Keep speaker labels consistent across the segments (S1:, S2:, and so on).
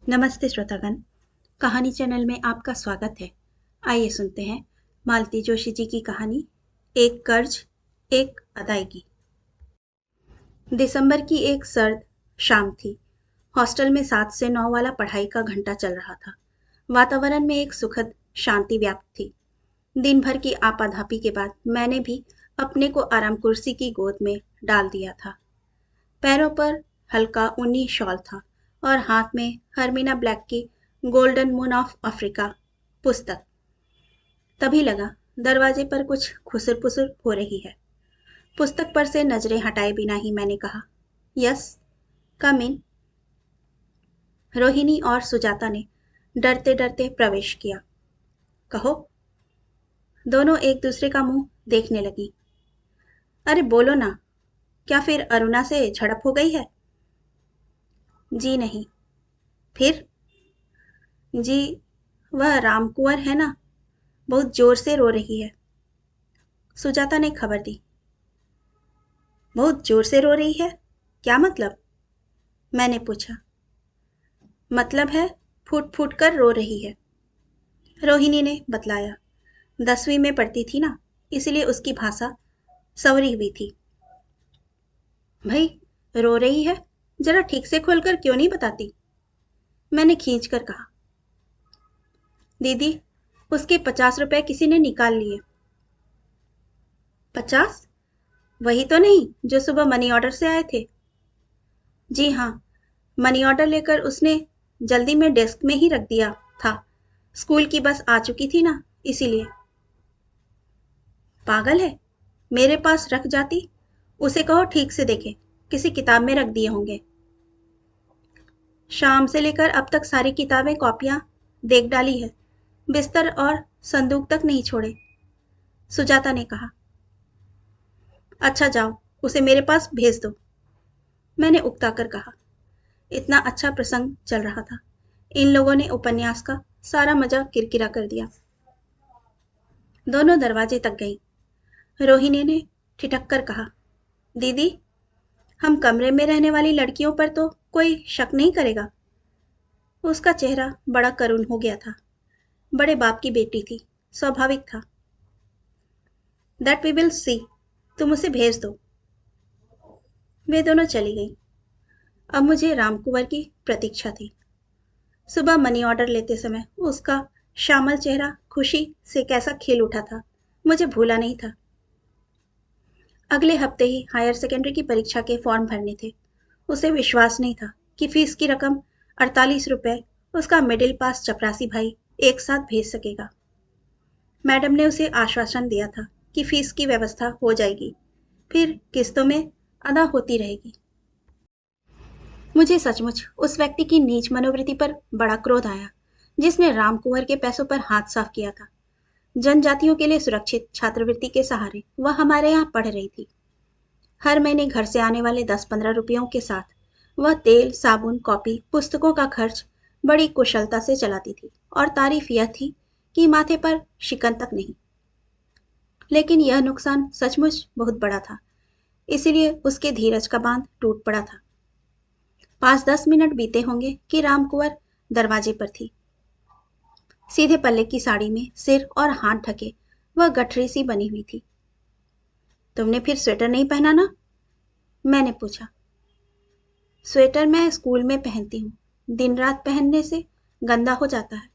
S1: नमस्ते श्रोतागण। कहानी चैनल में आपका स्वागत है। आइए सुनते हैं मालती जोशी जी की कहानी एक कर्ज एक अदायगी। दिसंबर की एक सर्द शाम थी। हॉस्टल में 7 से 9 वाला पढ़ाई का घंटा चल रहा था। वातावरण में एक सुखद शांति व्याप्त थी। दिन भर की आपाधापी के बाद मैंने भी अपने को आराम कुर्सी की गोद में डाल दिया था। पैरों पर हल्का ऊनी शॉल था और हाथ में हर्मिना ब्लैक की गोल्डन मून ऑफ अफ्रीका पुस्तक। तभी लगा दरवाजे पर कुछ खुसर पुसर हो रही है। पुस्तक पर से नजरें हटाए बिना ही मैंने कहा, यस कम इन। रोहिणी और सुजाता ने डरते डरते प्रवेश किया। कहो। दोनों एक दूसरे का मुंह देखने लगी। अरे बोलो ना, क्या फिर अरुणा से झड़प हो गई है? जी नहीं। फिर? जी, वह रामकुंवर है ना, बहुत जोर से रो रही है। सुजाता ने खबर दी। बहुत जोर से रो रही है? क्या मतलब? मैंने पूछा। मतलब है फूट फूट कर रो रही है, रोहिणी ने बतलाया। 10वीं में पढ़ती थी ना, इसलिए उसकी भाषा संवरी हुई थी। भाई, रो रही है, जरा ठीक से खोलकर क्यों नहीं बताती? मैंने खींच कर कहा। दीदी, उसके 50 रुपए किसी ने निकाल लिए। 50? वही तो नहीं जो सुबह मनी ऑर्डर से आए थे? जी हाँ, मनी ऑर्डर लेकर उसने जल्दी में डेस्क में ही रख दिया था। स्कूल की बस आ चुकी थी ना, इसीलिए। पागल है, मेरे पास रख जाती। उसे कहो ठीक से देखे, किसी किताब में रख दिए होंगे। शाम से लेकर अब तक सारी किताबें कॉपियां देख डाली है, बिस्तर और संदूक तक नहीं छोड़े, सुजाता ने कहा। अच्छा जाओ, उसे मेरे पास भेज दो, मैंने उकता कर कहा। इतना अच्छा प्रसंग चल रहा था, इन लोगों ने उपन्यास का सारा मजा किरकिरा कर दिया। दोनों दरवाजे तक गईं। रोहिणी ने ठिठक कर कहा, दीदी, हम कमरे में रहने वाली लड़कियों पर तो कोई शक नहीं करेगा? उसका चेहरा बड़ा करुण हो गया था। बड़े बाप की बेटी थी, स्वाभाविक था। दैट वी विल सी, तुम उसे भेज दो। वे दोनों चली गई। अब मुझे रामकुंवर की प्रतीक्षा थी। सुबह मनी ऑर्डर लेते समय उसका श्यामल चेहरा खुशी से कैसा खिल उठा था, मुझे भूला नहीं था। अगले हफ्ते ही हायर सेकेंडरी की परीक्षा के फॉर्म भरने थे। उसे विश्वास नहीं था कि फीस की रकम 48 रुपए उसका मिडिल पास चपरासी भाई एक साथ भेज सकेगा। मैडम ने उसे आश्वासन दिया था कि फीस की व्यवस्था हो जाएगी, फिर किस्तों में अदा होती रहेगी। मुझे सचमुच उस व्यक्ति की नीच मनोवृत्ति पर बड़ा क्रोध आया, जिसने रामकुंवर के पैसों पर हाथ साफ किया था। जनजातियों के लिए सुरक्षित छात्रवृत्ति के सहारे वह हमारे यहाँ पढ़ रही थी। हर महीने घर से आने वाले 10-15 रुपयों के साथ वह तेल, साबुन, कॉपी, पुस्तकों का खर्च बड़ी कुशलता से चलाती थी, और तारीफ यह थी कि माथे पर शिकन तक नहीं। लेकिन यह नुकसान सचमुच बहुत बड़ा था, इसीलिए उसके धीरज का बांध टूट पड़ा था। 5-10 मिनट बीते होंगे कि रामकुंवर दरवाजे पर थी। सीधे पल्ले की साड़ी में सिर और हाथ ढके वह गठरी सी बनी हुई थी। तुमने फिर स्वेटर नहीं पहना ना? मैंने पूछा। स्वेटर मैं स्कूल में पहनती हूँ, दिन रात पहनने से गंदा हो जाता है,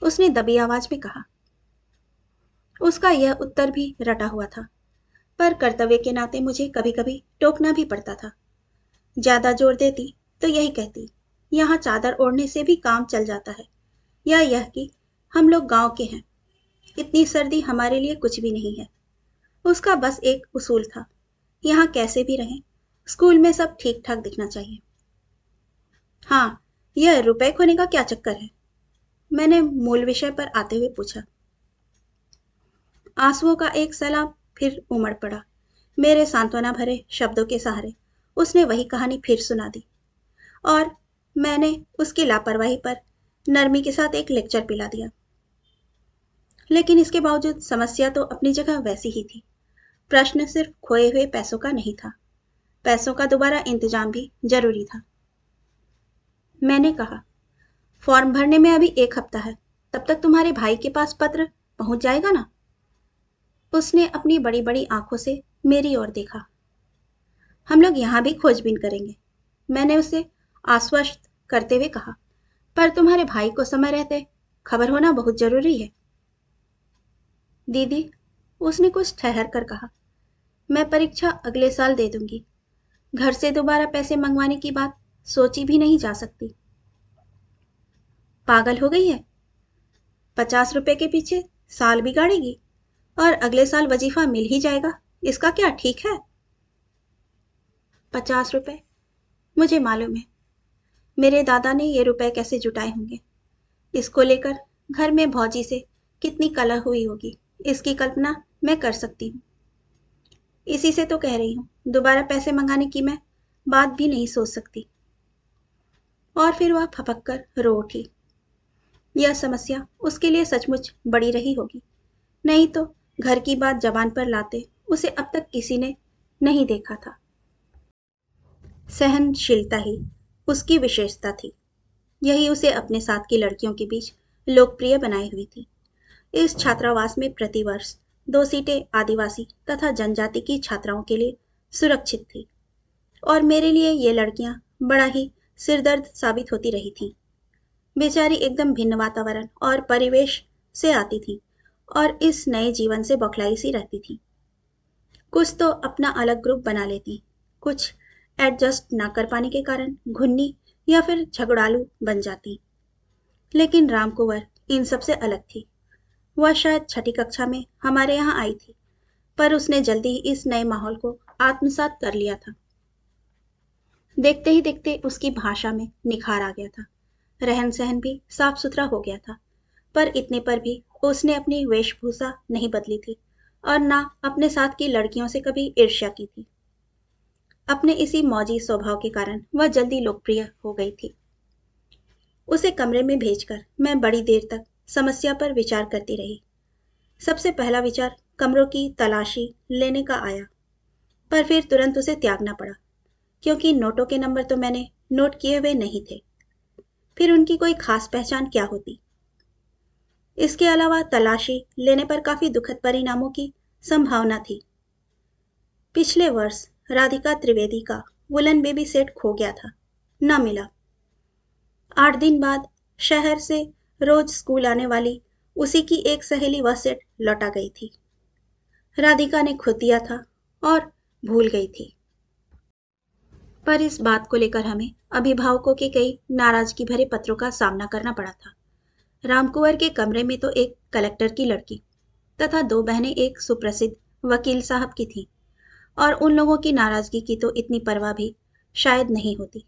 S1: उसने दबी आवाज में कहा। उसका यह उत्तर भी रटा हुआ था, पर कर्तव्य के नाते मुझे कभी कभी टोकना भी पड़ता था। ज्यादा जोर देती तो यही कहती, यहाँ चादर ओढ़ने से भी काम चल जाता है, या यह कि हम लोग गांव के हैं, इतनी सर्दी हमारे लिए कुछ भी नहीं है। उसका बस एक उसूल था, यहाँ कैसे भी रहें, स्कूल में सब ठीक ठाक दिखना चाहिए। हाँ, यह रुपए खोने का क्या चक्कर है? मैंने मूल विषय पर आते हुए पूछा। आंसुओं का एक सैलाब फिर उमड़ पड़ा। मेरे सांत्वना भरे शब्दों के सहारे उसने वही कहानी फिर सुना दी, और मैंने उसकी लापरवाही पर नरमी के साथ एक लेक्चर पिला दिया। लेकिन इसके बावजूद समस्या तो अपनी जगह वैसी ही थी। प्रश्न सिर्फ खोए हुए पैसों का नहीं था, पैसों का दोबारा इंतजाम भी जरूरी था। मैंने कहा, फॉर्म भरने में अभी 1 हफ्ता है, तब तक तुम्हारे भाई के पास पत्र पहुंच जाएगा ना? उसने अपनी बड़ी बड़ी आंखों से मेरी ओर देखा। हम लोग यहाँ भी खोजबीन करेंगे, मैंने उसे आश्वस्त करते हुए कहा, पर तुम्हारे भाई को समय रहते खबर होना बहुत जरूरी है। दीदी, उसने कुछ ठहर कर कहा, मैं परीक्षा अगले साल दे दूंगी। घर से दोबारा पैसे मंगवाने की बात सोची भी नहीं जा सकती। पागल हो गई है? 50 रुपए के पीछे साल बिगाड़ेगी, और अगले साल वजीफा मिल ही जाएगा, इसका क्या ठीक है? 50 रुपए? मुझे मालूम है मेरे दादा ने ये रुपए कैसे जुटाए होंगे। इसको लेकर घर में भौजी से कितनी कलह हुई होगी, इसकी कल्पना मैं कर सकती हूँ। इसी से तो कह रही हूँ, दोबारा पैसे मंगाने की मैं बात भी नहीं सोच सकती। और फिर वह फपक कर रो उठी। यह समस्या उसके लिए सचमुच बड़ी रही होगी, नहीं तो घर की बात जबान पर लाते उसे अब तक किसी ने नहीं देखा था। सहनशीलता ही उसकी विशेषता थी, यही उसे अपने साथ की लड़कियों के बीच लोकप्रिय बनाई हुई थी। इस छात्रावास में प्रतिवर्ष 2 सीटें आदिवासी तथा जनजाति की छात्राओं के लिए सुरक्षित थी, और मेरे लिए ये लड़कियां बड़ा ही सिरदर्द साबित होती रही थीं। बेचारी एकदम भिन्न वातावरण और परिवेश से आती थी, और इस नए जीवन से बौखलाई सी रहती थी। कुछ तो अपना अलग ग्रुप बना लेती, कुछ एडजस्ट ना कर पाने के कारण घुन्नी या फिर झगड़ालू बन जाती। लेकिन राम कुंवर इन सबसे अलग थी। वह शायद छठी कक्षा में हमारे यहाँ आई थी, पर उसने जल्दी ही इस नए माहौल को आत्मसात कर लिया था। देखते ही देखते उसकी भाषा में निखार आ गया था, रहन सहन भी साफ सुथरा हो गया था, पर इतने पर भी उसने अपनी वेशभूषा नहीं बदली थी, और ना अपने साथ की लड़कियों से कभी ईर्ष्या की थी। अपने इसी मौजी स्वभाव के कारण वह जल्दी लोकप्रिय हो गई थी। उसे कमरे में भेजकर मैं बड़ी देर तक समस्या पर विचार करती रही। सबसे पहला विचार कमरों की तलाशी लेने का आया, पर फिर तुरंत उसे त्यागना पड़ा, क्योंकि नोटों के नंबर तो मैंने नोट किए हुए नहीं थे। फिर उनकी कोई खास पहचान क्या होती? इसके अलावा तलाशी लेने पर काफी दुखद परिणामों की संभावना थी। पिछले वर्ष राधिका त्रिवेदी का वुलन बेबी सेट खो गया था, न मिला। 8 दिन बाद शहर से रोज स्कूल आने वाली उसी की एक सहेली वह सेट लौटा गई थी। राधिका ने खुद दिया था और भूल गई थी। पर इस बात को लेकर हमें अभिभावकों के कई नाराजगी भरे पत्रों का सामना करना पड़ा था। रामकुंवर के कमरे में तो एक कलेक्टर की लड़की तथा 2 बहनें एक सुप्रसिद्ध वकील साहब की थीं, और उन लोगों की नाराजगी की तो इतनी परवाह भी शायद नहीं होती,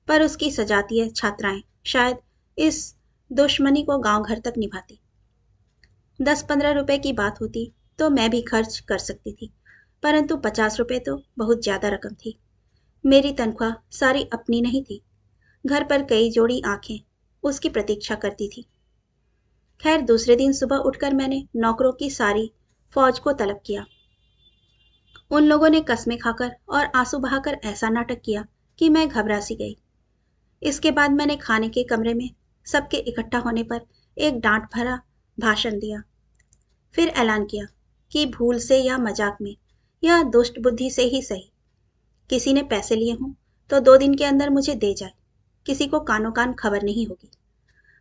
S1: पर उसकी सजातीय छात्राएं शायद इस दुश्मनी को गांव घर तक निभाती। 10-15 रुपए की बात होती तो मैं भी खर्च कर सकती थी, परंतु 50 रुपए तो बहुत ज्यादा रकम थी। मेरी तनख्वाह सारी अपनी नहीं थी, घर पर कई जोड़ी आंखें उसकी प्रतीक्षा करती थी। खैर, दूसरे दिन सुबह उठकर मैंने नौकरों की सारी फौज को तलब किया। उन लोगों ने कस्में खाकर और आंसू बहाकर ऐसा नाटक किया कि मैं घबरा सी गई। इसके बाद मैंने खाने के कमरे में सबके इकट्ठा होने पर एक डांट भरा भाषण दिया। फिर ऐलान किया कि भूल से या मजाक में या दुष्ट बुद्धि से ही सही, किसी ने पैसे लिए हों तो 2 दिन के अंदर मुझे दे जाए, किसी को कानो कान खबर नहीं होगी।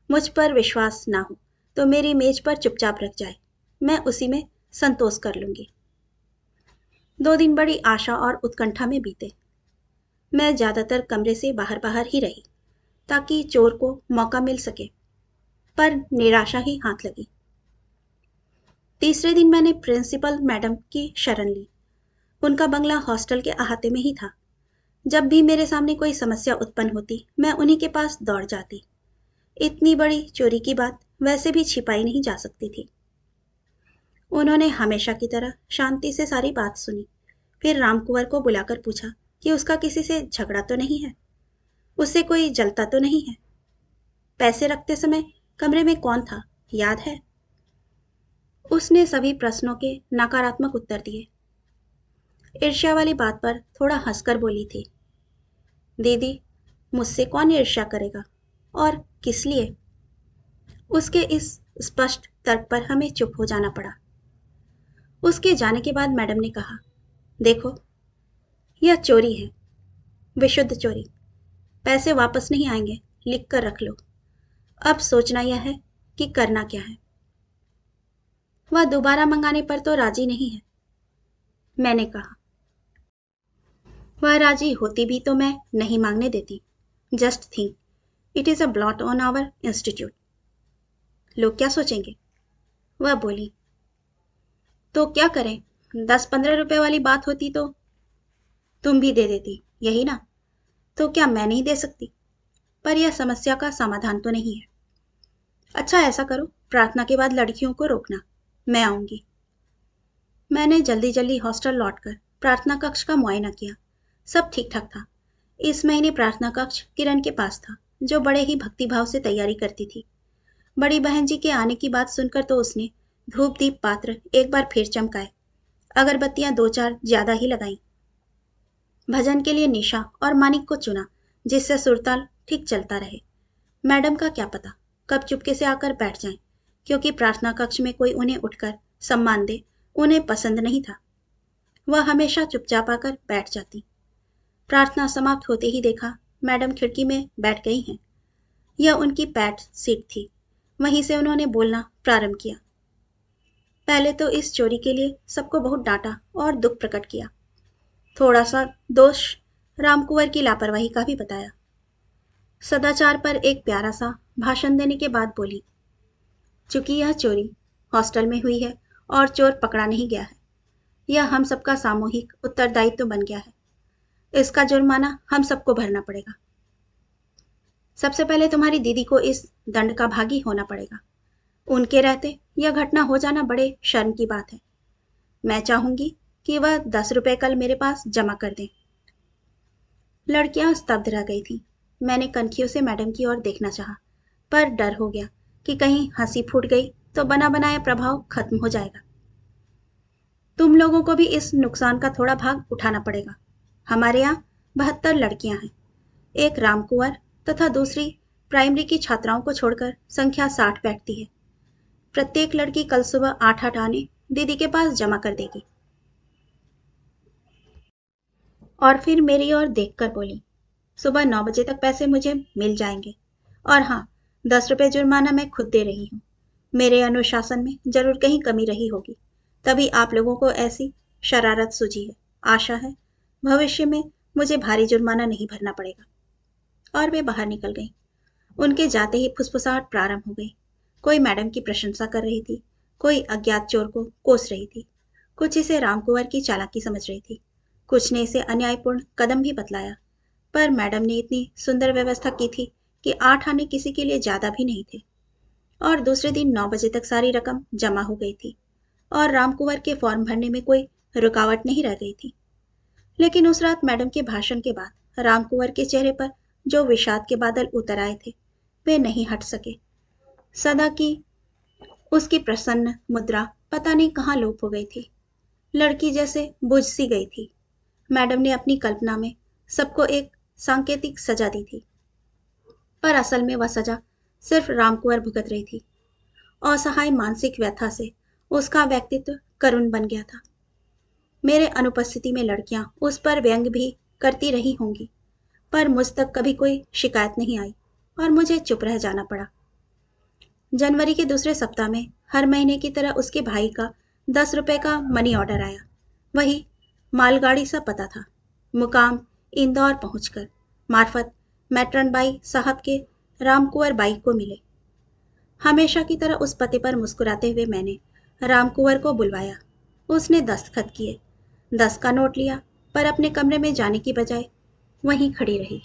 S1: मुझ पर विश्वास ना हो तो मेरी मेज पर चुपचाप रख जाए, मैं उसी में संतोष कर लूंगी। 2 दिन बड़ी आशा और उत्कंठा में बीते। मैं ज्यादातर कमरे से बाहर बाहर ही रही, ताकि चोर को मौका मिल सके, पर निराशा ही हाथ लगी। तीसरे दिन मैंने प्रिंसिपल मैडम की शरण ली। उनका बंगला हॉस्टल के अहाते में ही था। जब भी मेरे सामने कोई समस्या उत्पन्न होती, मैं उन्हीं के पास दौड़ जाती। इतनी बड़ी चोरी की बात वैसे भी छिपाई नहीं जा सकती थी। उन्होंने हमेशा की तरह शांति से सारी बात सुनी। फिर रामकुंवर को बुलाकर पूछा कि उसका किसी से झगड़ा तो नहीं है, उससे कोई जलता तो नहीं है। पैसे रखते समय कमरे में कौन था, याद है? उसने सभी प्रश्नों के नकारात्मक उत्तर दिए। ईर्ष्या वाली बात पर थोड़ा हंसकर बोली थी, दीदी, मुझसे कौन ईर्ष्या करेगा? और किस लिए? उसके इस स्पष्ट तर्क पर हमें चुप हो जाना पड़ा। उसके जाने के बाद मैडम ने कहा, देखो, यह चोरी है, विशुद्ध चोरी। पैसे वापस नहीं आएंगे, लिख कर रख लो। अब सोचना यह है कि करना क्या है। वह दोबारा मंगाने पर तो राजी नहीं है, मैंने कहा। वह राजी होती भी तो मैं नहीं मांगने देती। Just think, it is a blot on our institute. लोग क्या सोचेंगे? वह बोली। तो क्या करें? 10-15 रुपए वाली बात होती तो तुम भी दे देती, यही ना? तो क्या मैं नहीं दे सकती? पर यह समस्या का समाधान तो नहीं है। अच्छा, ऐसा करो, प्रार्थना के बाद लड़कियों को रोकना, मैं आऊंगी। मैंने जल्दी जल्दी हॉस्टल लौटकर प्रार्थना कक्ष का मुआयना किया। सब ठीक ठाक था। इस महीने प्रार्थना कक्ष किरण के पास था, जो बड़े ही भक्तिभाव से तैयारी करती थी। बड़ी बहन जी के आने की बात सुनकर तो उसने धूप दीप पात्र एक बार फिर चमकाए, अगरबत्तियां 2-4 ज्यादा ही लगाई। भजन के लिए निशा और मानिक को चुना, जिससे सुरताल ठीक चलता रहे। मैडम का क्या पता कब चुपके से आकर बैठ जाएं, क्योंकि प्रार्थना कक्ष में कोई उन्हें उठकर सम्मान दे उन्हें पसंद नहीं था। वह हमेशा चुपचाप आकर बैठ जाती। प्रार्थना समाप्त होते ही देखा मैडम खिड़की में बैठ गई हैं। यह उनकी पैट सीट थी। वहीं से उन्होंने बोलना प्रारंभ किया। पहले तो इस चोरी के लिए सबको बहुत डांटा और दुख प्रकट किया। थोड़ा सा दोष रामकुंवर की लापरवाही का भी बताया। सदाचार पर एक प्यारा सा भाषण देने के बाद बोली, चूंकि यह चोरी हॉस्टल में हुई है और चोर पकड़ा नहीं गया है, यह हम सबका सामूहिक उत्तरदायित्व बन गया है। इसका जुर्माना हम सबको भरना पड़ेगा। सबसे पहले तुम्हारी दीदी को इस दंड का भागी होना पड़ेगा। उनके रहते यह घटना हो जाना बड़े शर्म की बात है। मैं चाहूंगी कि वह 10 रुपए कल मेरे पास जमा कर दें। लड़कियां स्तब्ध रह गई थीं। मैंने कनखियों से मैडम की ओर देखना चाहा, पर डर हो गया कि कहीं हंसी फूट गई तो बना बनाया प्रभाव खत्म हो जाएगा। तुम लोगों को भी इस नुकसान का थोड़ा भाग उठाना पड़ेगा। हमारे यहाँ 72 लड़कियां हैं, एक रामकुंवर तथा दूसरी प्राइमरी की छात्राओं को छोड़कर संख्या 60 बैठती है। प्रत्येक लड़की कल सुबह 8-8 आने दीदी के पास जमा कर देगी। और फिर मेरी ओर देखकर बोली, सुबह 9 बजे तक पैसे मुझे मिल जाएंगे। और हाँ, 10 रुपए जुर्माना मैं खुद दे रही हूँ। मेरे अनुशासन में जरूर कहीं कमी रही होगी, तभी आप लोगों को ऐसी शरारत सूझी है। आशा है भविष्य में मुझे भारी जुर्माना नहीं भरना पड़ेगा। और वे बाहर निकल गई। उनके जाते ही फुसफुसाहट प्रारंभ हो गई। कोई मैडम की प्रशंसा कर रही थी, कोई अज्ञात चोर को कोस रही थी, कुछ इसे रामकुंवर की चालाकी समझ रही थी, कुछ ने इसे अन्यायपूर्ण कदम भी बतलाया। पर मैडम ने इतनी सुंदर व्यवस्था की थी कि 8 आने किसी के लिए ज्यादा भी नहीं थे। और दूसरे दिन 9 बजे तक सारी रकम जमा हो गई थी और रामकुंवर के फॉर्म भरने में कोई रुकावट नहीं रह गई थी। लेकिन उस रात मैडम के भाषण के बाद रामकुंवर के चेहरे पर जो विषाद के बादल उतर आए थे, वे नहीं हट सके। सदा की उसकी प्रसन्न मुद्रा पता नहीं कहाँ लोप हो गई थी। लड़की जैसे बुझ सी गई थी। मैडम ने अपनी कल्पना में सबको एक सांकेतिक सजा दी थी, पर असल में वह सजा सिर्फ रामकुंवर भुगत रही थी। असहाय मानसिक व्यथा से उसका व्यक्तित्व करुण बन गया था। मेरे अनुपस्थिति में लड़कियां उस पर व्यंग भी करती रही होंगी, पर मुझ तक कभी कोई शिकायत नहीं आई और मुझे चुप रह जाना पड़ा। जनवरी के दूसरे सप्ताह में हर महीने की तरह उसके भाई का 10 रुपए का मनी ऑर्डर आया। वही मालगाड़ी सा पता था। मुकाम इंदौर पहुंचकर मार्फत मैट्रन बाई साहब के रामकुंवर बाई को मिले। हमेशा की तरह उस पते पर मुस्कुराते हुए मैंने रामकुंवर को बुलवाया। उसने दस्तखत किए, 10 का नोट लिया, पर अपने कमरे में जाने की बजाय वहीं खड़ी रही।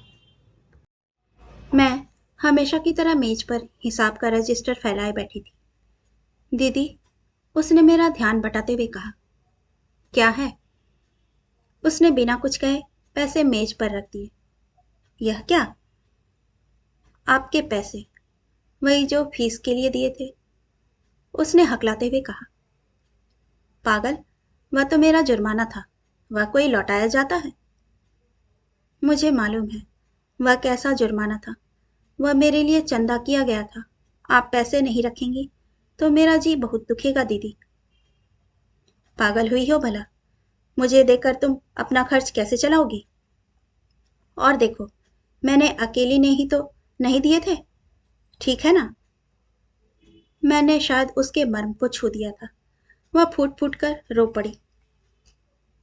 S1: मैं हमेशा की तरह मेज पर हिसाब का रजिस्टर फैलाए बैठी थी। दीदी, उसने मेरा ध्यान बटाते हुए कहा। क्या है? उसने बिना कुछ कहे पैसे मेज पर रख दिए। यह क्या? आपके पैसे, वही जो फीस के लिए दिए थे। उसने हकलाते हुए कहा। पागल, वह तो मेरा जुर्माना था, वह कोई लौटाया जाता है? मुझे मालूम है वह कैसा जुर्माना था, वह मेरे लिए चंदा किया गया था। आप पैसे नहीं रखेंगी तो मेरा जी बहुत दुखेगा दीदी। पागल हुई हो भला? मुझे देकर तुम अपना खर्च कैसे चलाओगी? और देखो, मैंने अकेली ने ही तो नहीं दिए थे, ठीक है ना? मैंने शायद उसके मर्म को छू दिया था। वह फूट फूट कर रो पड़ी।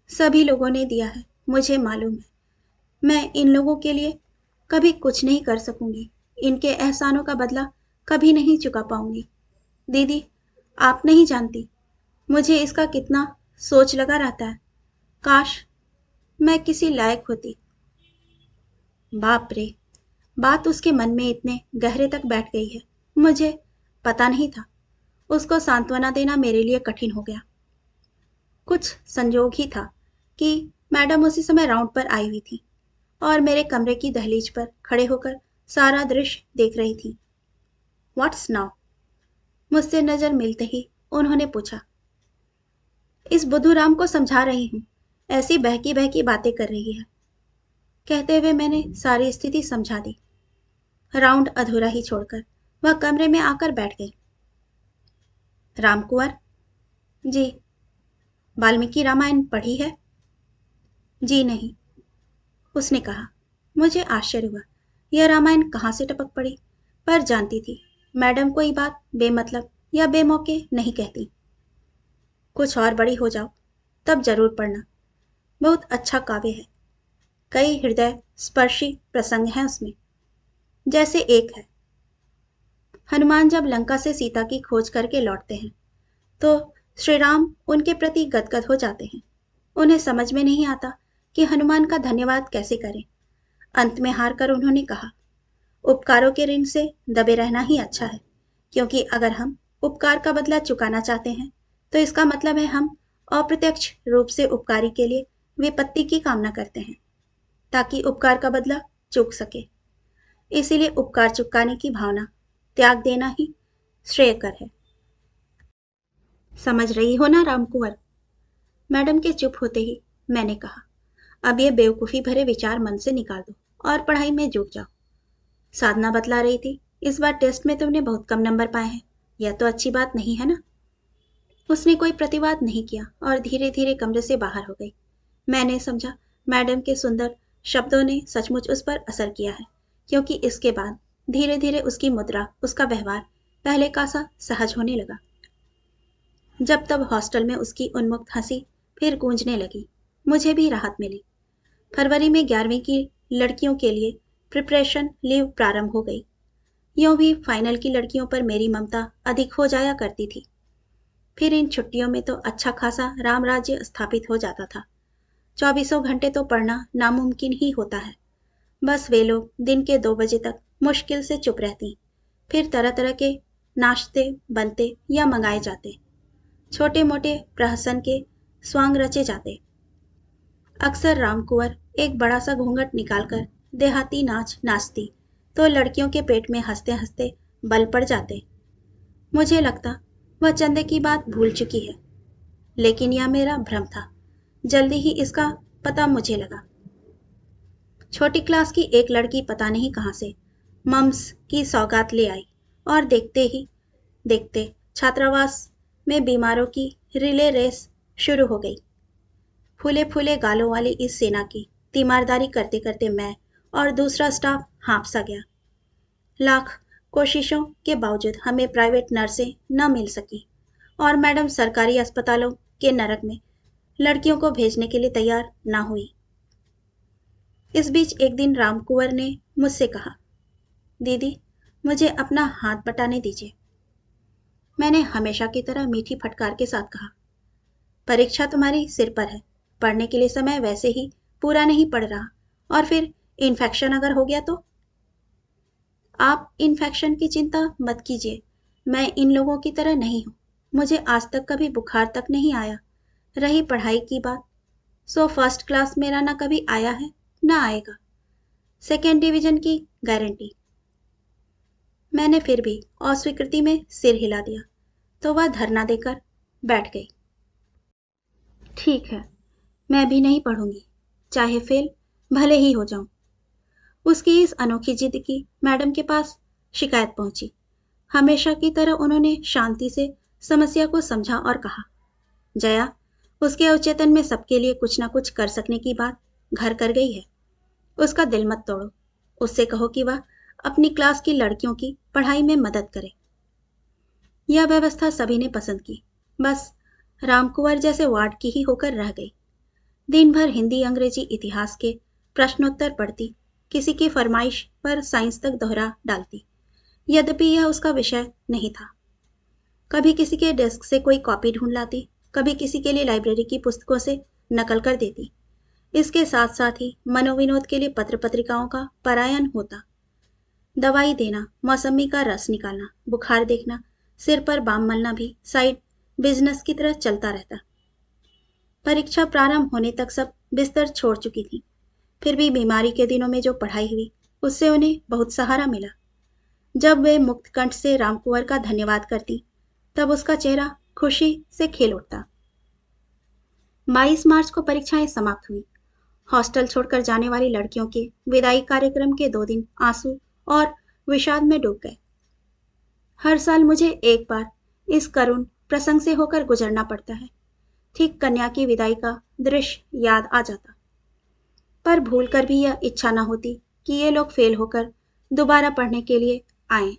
S1: सभी लोगों ने दिया है, मुझे मालूम है। मैं इन लोगों के लिए कभी कुछ नहीं कर सकूंगी। इनके एहसानों का बदला कभी नहीं चुका पाऊंगी। दीदी, आप नहीं जानती मुझे इसका कितना सोच लगा रहता है। काश मैं किसी लायक होती। बाप रे, बात उसके मन में इतने गहरे तक बैठ गई है, मुझे पता नहीं था। उसको सांत्वना देना मेरे लिए कठिन हो गया। कुछ संजोग ही था कि मैडम उसी समय राउंड पर आई हुई थी और मेरे कमरे की दहलीज पर खड़े होकर सारा दृश्य देख रही थी। What's now? मुझसे नजर मिलते ही उन्होंने पूछा। इस बुद्धूराम को समझा रही हूँ, ऐसी बहकी बहकी बातें कर रही है। कहते हुए मैंने सारी स्थिति समझा दी। राउंड अधूरा ही छोड़कर वह कमरे में आकर बैठ गई। रामकुंवर? जी। वाल्मीकि रामायण पढ़ी है? जी नहीं, उसने कहा। मुझे आश्चर्य हुआ, यह रामायण कहाँ से टपक पड़ी, पर जानती थी मैडम कोई बात बेमतलब या बेमौके नहीं कहती। कुछ और बड़ी हो जाओ तब जरूर पढ़ना, बहुत अच्छा काव्य है। कई हृदय स्पर्शी प्रसंग हैं उसमें। जैसे एक है, हनुमान जब लंका से सीता की खोज करके लौटते हैं तो श्री राम उनके प्रति गदगद हो जाते हैं। उन्हें समझ में नहीं आता कि हनुमान का धन्यवाद कैसे करें। अंत में हार कर उन्होंने कहा, उपकारों के ऋण से दबे रहना ही अच्छा है, क्योंकि अगर हम उपकार का बदला चुकाना चाहते हैं तो इसका मतलब है हम अप्रत्यक्ष रूप से उपकारी के लिए विपत्ति की कामना करते हैं, ताकि उपकार का बदला चूक सके। इसीलिए उपकार चुकाने की भावना त्याग देना ही श्रेयकर है। समझ रही हो ना रामकुंवर? मैडम के चुप होते ही मैंने कहा, अब ये बेवकूफ़ी भरे विचार मन से निकाल दो और पढ़ाई में जुट जाओ। साधना बतला रही थी, इस बार टेस्ट में तुमने बहुत कम नंबर पाए हैं, यह तो अच्छी बात नहीं है ना? उसने कोई प्रतिवाद नहीं किया और धीरे धीरे कमरे से बाहर हो गई। मैंने समझा मैडम के सुंदर शब्दों ने सचमुच उस पर असर किया है, क्योंकि इसके बाद धीरे धीरे उसकी मुद्रा, उसका व्यवहार पहले का सा सहज होने लगा। जब तब हॉस्टल में उसकी उन्मुक्त हंसी फिर गूंजने लगी, मुझे भी राहत मिली। फरवरी में 11वीं की लड़कियों के लिए प्रिपरेशन लीव प्रारंभ हो गई। यूं भी फाइनल की लड़कियों पर मेरी ममता अधिक हो जाया करती थी। फिर इन छुट्टियों में तो अच्छा खासा राम राज्य स्थापित हो जाता था। 24 घंटे तो पढ़ना नामुमकिन ही होता है। बस वे लोग दिन के 2 बजे तक मुश्किल से चुप रहती। फिर तरह तरह के नाश्ते बनते या मंगाए जाते, छोटे मोटे प्रहसन के स्वांग रचे जाते। अक्सर रामकुंवर एक बड़ा सा घूंघट निकालकर देहाती नाच नाचती तो लड़कियों के पेट में हंसते हंसते बल पड़ जाते। मुझे लगता वह चंदे की बात भूल चुकी है, लेकिन यह मेरा भ्रम था। जल्दी ही इसका पता मुझे लगा। छोटी क्लास की एक लड़की पता नहीं कहाँ से मम्स की सौगात ले आई और देखते ही देखते छात्रावास में बीमारों की रिले रेस शुरू हो गई। फूले फूले गालों वाली इस सेना की तीमारदारी करते करते मैं और दूसरा स्टाफ हाँफ सा गया। लाख कोशिशों के बावजूद हमें प्राइवेट नर्सें न मिल सकी और मैडम सरकारी अस्पतालों के नरक में लड़कियों को भेजने के लिए तैयार ना हुई। इस बीच एक दिन रामकुंवर ने मुझसे कहा, दीदी मुझे अपना हाथ बटाने दीजिए। मैंने हमेशा की तरह मीठी फटकार के साथ कहा, परीक्षा तुम्हारी सिर पर है, पढ़ने के लिए समय वैसे ही पूरा नहीं पड़ रहा, और फिर इन्फेक्शन अगर हो गया तो? आप इन्फेक्शन की चिंता मत कीजिए, मैं इन लोगों की तरह नहीं हूँ। मुझे आज तक कभी बुखार तक नहीं आया। रही पढ़ाई की बात, सो फर्स्ट क्लास मेरा ना कभी आया है ना आएगा। सेकेंड डिवीजन की गारंटी। मैंने फिर भी अस्वीकृति में सिर हिला दिया तो वह धरना देकर बैठ गई। ठीक है, मैं भी नहीं पढ़ूंगी, चाहे फेल भले ही हो जाऊं। उसकी इस अनोखी जिद की मैडम के पास शिकायत पहुंची। हमेशा की तरह उन्होंने शांति से समस्या को समझा और कहा, जया, उसके अवचेतन में सबके लिए कुछ ना कुछ कर सकने की बात घर कर गई है। उसका दिल मत तोड़ो। उससे कहो कि वह अपनी क्लास की लड़कियों की पढ़ाई में मदद करे। यह व्यवस्था सभी ने पसंद की। बस रामकुंवर जैसे वार्ड की ही होकर रह गई। दिन भर हिंदी अंग्रेजी इतिहास के प्रश्नोत्तर पढ़ती, किसी की फरमाइश पर साइंस तक दोहरा डालती, यद्यपि यह उसका विषय नहीं था। कभी किसी के डेस्क से कोई कॉपी ढूंढ लाती, कभी किसी के लिए लाइब्रेरी की पुस्तकों से नकल कर देती। इसके साथ साथ ही मनोविनोद के लिए पत्र पत्रिकाओं का परायण होता। दवाई देना, मौसमी का रस निकालना, बुखार देखना, सिर पर बाम मलना भी साइड बिजनेस की तरह चलता रहता। परीक्षा प्रारंभ होने तक सब बिस्तर छोड़ चुकी थी। फिर भी बीमारी के दिनों में जो पढ़ाई हुई, उससे उन्हें बहुत सहारा मिला। जब वे मुक्त कंठ से रामकुंवर का धन्यवाद करती, तब उसका चेहरा खुशी से खिल उठता। 22 मार्च को परीक्षाएं समाप्त हुई। हॉस्टल छोड़कर जाने वाली लड़कियों के विदाई कार्यक्रम के 2 दिन आंसू और विषाद में डूब गए। हर साल मुझे एक बार इस करुण प्रसंग से होकर गुजरना पड़ता है। ठीक कन्या की विदाई का दृश्य याद आ जाता। पर भूल कर भी यह इच्छा न होती कि ये लोग फेल होकर दोबारा पढ़ने के लिए आए।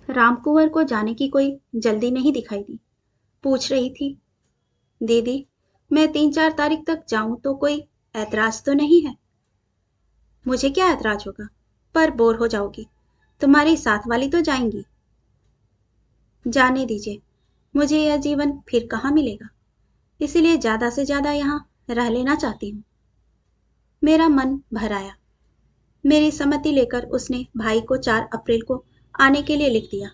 S1: रामकुंवर को जाने की कोई जल्दी नहीं दिखाई दी। पूछ रही थी, दीदी, मैं 3-4 तारीख तक जाऊं तो कोई ऐतराज तो नहीं है? मुझे क्या ऐतराज होगा, पर बोर हो जाओगी। तुम्हारी साथ वाली तो जाएंगी। जाने दीजिए, मुझे यह जीवन फिर कहाँ मिलेगा, इसीलिए ज्यादा से ज्यादा यहाँ रह लेना चाहती हूँ। मेरा मन भर आया। मेरी सम्मति लेकर उसने भाई को 4 अप्रैल को आने के लिए लिख दिया।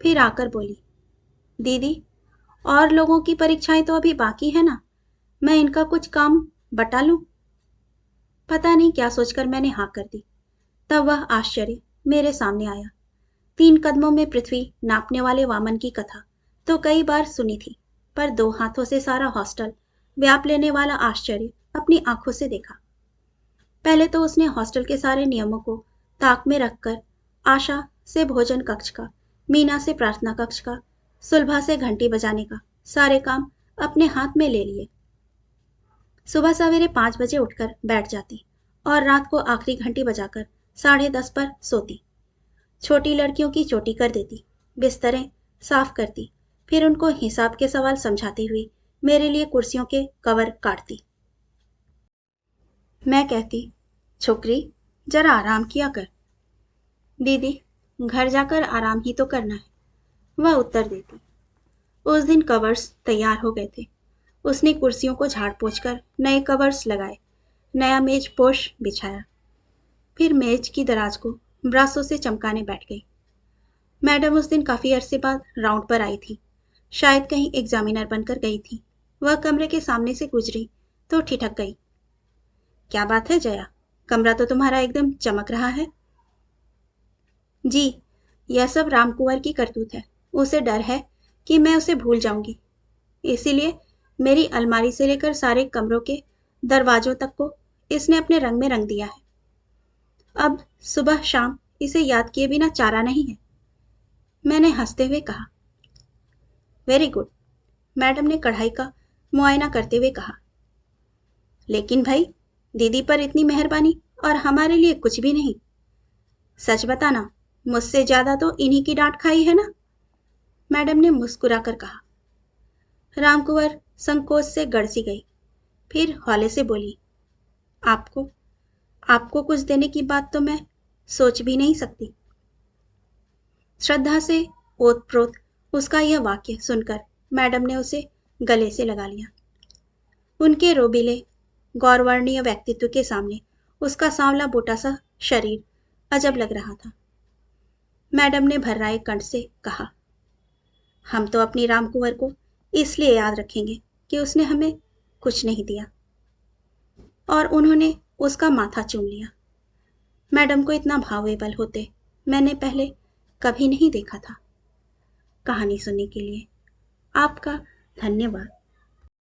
S1: फिर आकर बोली, दीदी, और लोगों की परीक्षाएं तो अभी बाकी है ना, मैं इनका कुछ काम बटा लूं? पता नहीं क्या सोचकर मैंने हाँ कर दी। तब वह आश्चर्य मेरे सामने आया। 3 कदमों में पृथ्वी नापने वाले वामन की कथा तो कई बार सुनी थी, पर 2 हाथों से सारा हॉस्टल व्याप लेने वाला आश्चर्य अपनी आंखों से देखा। पहले तो उसने हॉस्टल के सारे नियमों को ताक में रखकर आशा से भोजन कक्ष का, मीना से प्रार्थना कक्ष का, सुलभा से घंटी बजाने का सारे काम अपने हाथ में ले लिए। सुबह सवेरे 5 बजे उठकर बैठ जाती और रात को आखिरी घंटी बजाकर 10:30 पर सोती। छोटी लड़कियों की चोटी कर देती, बिस्तरें साफ करती, फिर उनको हिसाब के सवाल समझाती हुई मेरे लिए कुर्सियों के कवर काटती। मैं कहती, छोकरी, जरा आराम किया कर। दीदी, घर जाकर आराम ही तो करना है, वह उत्तर देती। उस दिन कवर्स तैयार हो गए थे। उसने कुर्सियों को झाड़ पोंछ कर नए कवर्स लगाए, नया मेज पोश बिछाया। फिर मेज की दराज को ब्रासों से चमकाने बैठ गई। मैडम उस दिन काफी अरसे बाद राउंड पर आई थी। शायद कहीं एग्जामिनर बनकर गई थी। वह कमरे के सामने से गुजरी तो ठिठक गई। क्या बात है जया, कमरा तो तुम्हारा एकदम चमक रहा है। जी, यह सब रामकुंवर की करतूत है। उसे डर है कि मैं उसे भूल जाऊंगी, इसीलिए मेरी अलमारी से लेकर सारे कमरों के दरवाजों तक को इसने अपने रंग में रंग दिया है। अब सुबह शाम इसे याद किए बिना चारा नहीं है। मैंने हंसते हुए कहा। वेरी गुड, मैडम ने कढ़ाई का मुआयना करते हुए कहा। लेकिन भाई, दीदी पर इतनी मेहरबानी और हमारे लिए कुछ भी नहीं। सच बताना, मुझसे ज्यादा तो इन्हीं की डांट खाई है ना? मैडम ने मुस्कुराकर कहा। रामकुंवर संकोच से गड़सी गई, फिर हौले से बोली, आपको आपको कुछ देने की बात तो मैं सोच भी नहीं सकती। श्रद्धा से ओतप्रोत उसका यह वाक्य सुनकर मैडम ने उसे गले से लगा लिया। उनके रोबीले गौरवर्णीय व्यक्तित्व के सामने उसका सांवला बोटा सा शरीर अजब लग रहा था। मैडम ने भर्राए कंठ से कहा, हम तो अपनी रामकुंवर को इसलिए याद रखेंगे कि उसने हमें कुछ नहीं दिया। और उन्होंने उसका माथा चूम लिया। मैडम को इतना भावेबल होते मैंने पहले कभी नहीं देखा था। कहानी सुनने के लिए आपका धन्यवाद।